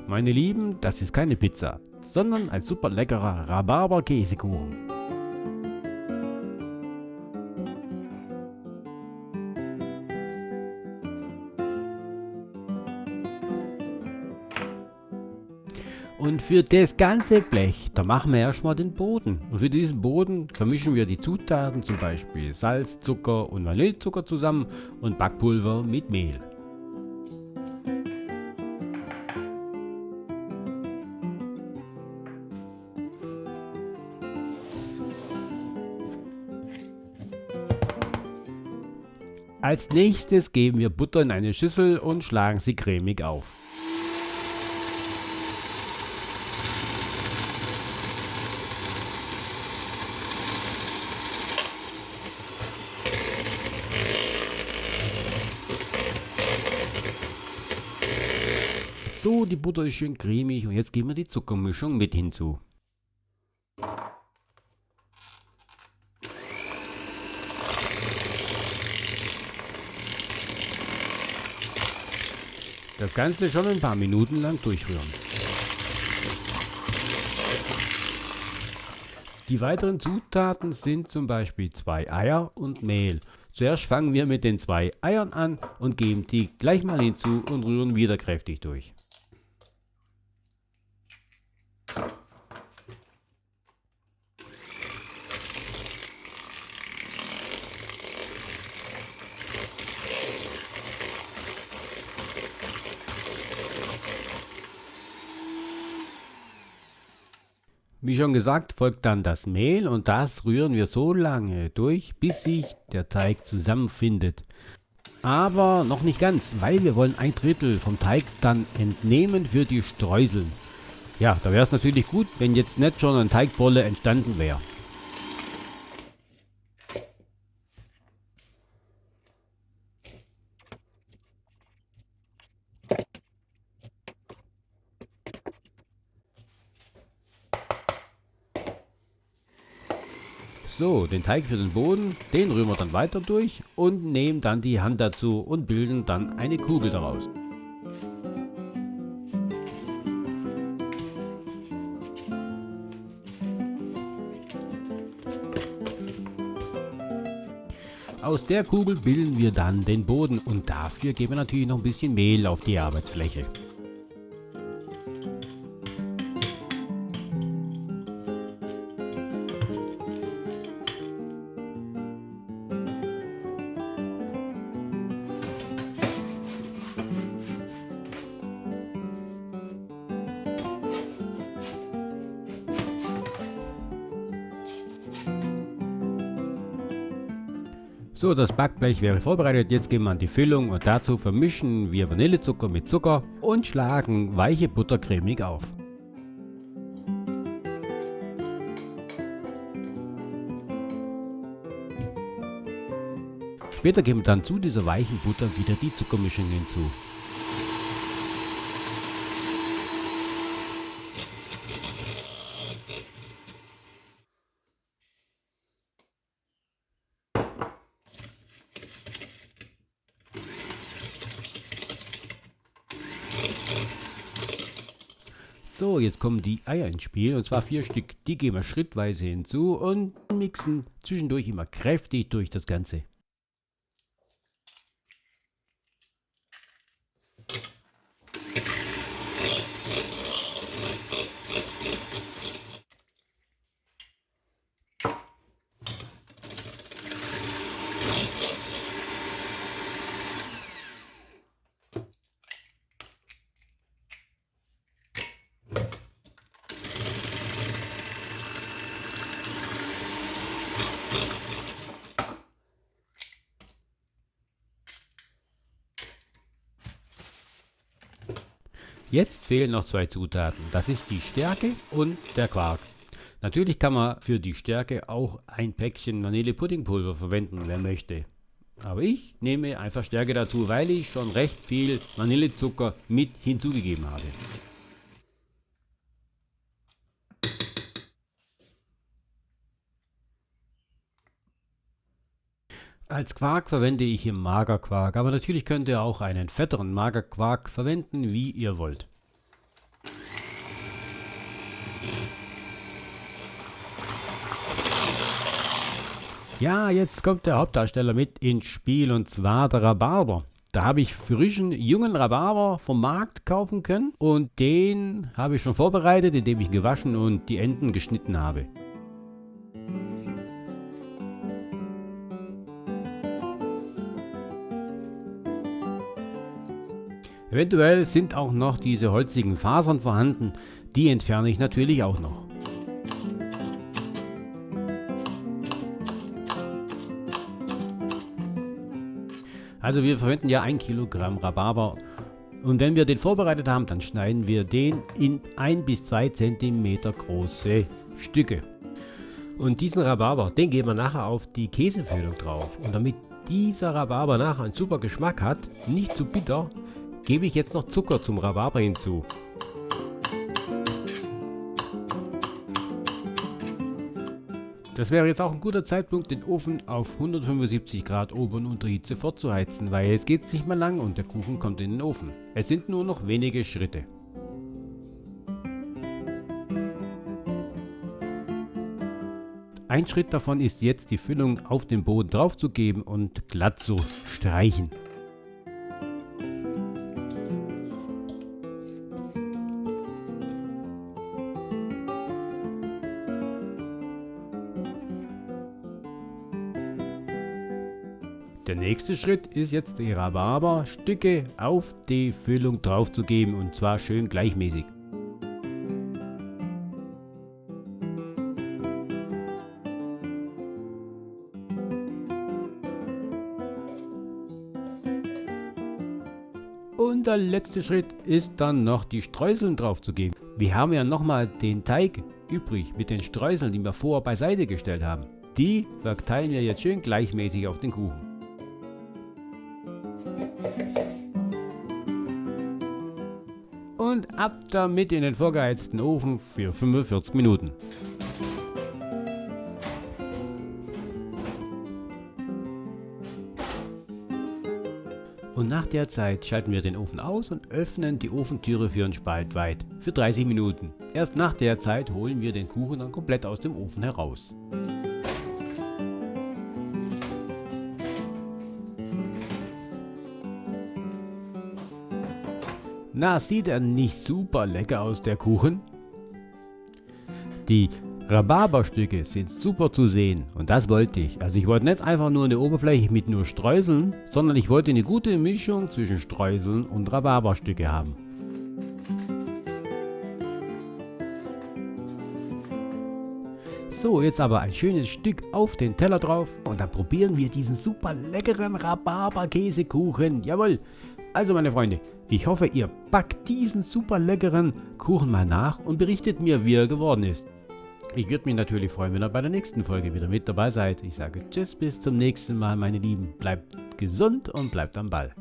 Meine Lieben, das ist keine Pizza, sondern ein super leckerer Rhabarber-Käsekuchen. Und für das ganze Blech, da machen wir erstmal den Boden. Und für diesen Boden vermischen wir die Zutaten, zum Beispiel Salz, Zucker und Vanillezucker zusammen und Backpulver mit Mehl. Als nächstes geben wir Butter in eine Schüssel und schlagen sie cremig auf. So, die Butter ist schön cremig und jetzt geben wir die Zuckermischung mit hinzu. Das Ganze schon ein paar Minuten lang durchrühren. Die weiteren Zutaten sind zum Beispiel 2 Eier und Mehl. Zuerst fangen wir mit den 2 Eiern an und geben die gleich mal hinzu und rühren wieder kräftig durch. Wie schon gesagt, folgt dann das Mehl und das rühren wir so lange durch, bis sich der Teig zusammenfindet. Aber noch nicht ganz, weil wir wollen 1/3 vom Teig dann entnehmen für die Streuseln. Ja, da wäre es natürlich gut, wenn jetzt nicht schon eine Teigbolle entstanden wäre. So, den Teig für den Boden, den rühren wir dann weiter durch und nehmen dann die Hand dazu und bilden dann eine Kugel daraus. Aus der Kugel bilden wir dann den Boden und dafür geben wir natürlich noch ein bisschen Mehl auf die Arbeitsfläche. So, das Backblech wäre vorbereitet. Jetzt gehen wir an die Füllung und dazu vermischen wir Vanillezucker mit Zucker und schlagen weiche Butter cremig auf. Später geben wir dann zu dieser weichen Butter wieder die Zuckermischung hinzu. So, jetzt kommen die Eier ins Spiel, und zwar 4 Stück. Die geben wir schrittweise hinzu und mixen zwischendurch immer kräftig durch das Ganze. Jetzt fehlen noch 2 Zutaten. Das ist die Stärke und der Quark. Natürlich kann man für die Stärke auch ein Päckchen Vanillepuddingpulver verwenden, wer möchte. Aber ich nehme einfach Stärke dazu, weil ich schon recht viel Vanillezucker mit hinzugegeben habe. Als Quark verwende ich hier Magerquark, aber natürlich könnt ihr auch einen fetteren Magerquark verwenden, wie ihr wollt. Ja, jetzt kommt der Hauptdarsteller mit ins Spiel und zwar der Rhabarber. Da habe ich frischen, jungen Rhabarber vom Markt kaufen können und den habe ich schon vorbereitet, indem ich ihn gewaschen und die Enden geschnitten habe. Eventuell sind auch noch diese holzigen Fasern vorhanden, die entferne ich natürlich auch noch. Also wir verwenden ja 1 Kilogramm Rhabarber und wenn wir den vorbereitet haben, dann schneiden wir den in 1 bis 2 Zentimeter große Stücke. Und diesen Rhabarber, den geben wir nachher auf die Käsefüllung drauf. Und damit dieser Rhabarber nachher einen super Geschmack hat, nicht zu bitter, gebe ich jetzt noch Zucker zum Rhabarber hinzu. Das wäre jetzt auch ein guter Zeitpunkt, den Ofen auf 175 Grad Ober- und Unterhitze vorzuheizen, weil jetzt geht es nicht mehr lang und der Kuchen kommt in den Ofen. Es sind nur noch wenige Schritte. Ein Schritt davon ist jetzt die Füllung auf den Boden draufzugeben und glatt zu streichen. Der nächste Schritt ist jetzt die Rhabarberstücke auf die Füllung draufzugeben und zwar schön gleichmäßig. Und der letzte Schritt ist dann noch die Streuseln draufzugeben. Wir haben ja nochmal den Teig übrig mit den Streuseln, die wir vorher beiseite gestellt haben. Die verteilen wir jetzt schön gleichmäßig auf den Kuchen. Und ab damit in den vorgeheizten Ofen für 45 Minuten. Und nach der Zeit schalten wir den Ofen aus und öffnen die Ofentüre für einen Spalt weit, für 30 Minuten. Erst nach der Zeit holen wir den Kuchen dann komplett aus dem Ofen heraus. Na, sieht er nicht super lecker aus, der Kuchen? Die Rhabarberstücke sind super zu sehen und das wollte ich. Also ich wollte nicht einfach nur eine Oberfläche mit nur Streuseln, sondern ich wollte eine gute Mischung zwischen Streuseln und Rhabarberstücke haben. So, jetzt aber ein schönes Stück auf den Teller drauf und dann probieren wir diesen super leckeren Rhabarber-Käsekuchen. Jawohl! Also meine Freunde, ich hoffe, ihr backt diesen super leckeren Kuchen mal nach und berichtet mir, wie er geworden ist. Ich würde mich natürlich freuen, wenn ihr bei der nächsten Folge wieder mit dabei seid. Ich sage Tschüss, bis zum nächsten Mal, meine Lieben. Bleibt gesund und bleibt am Ball.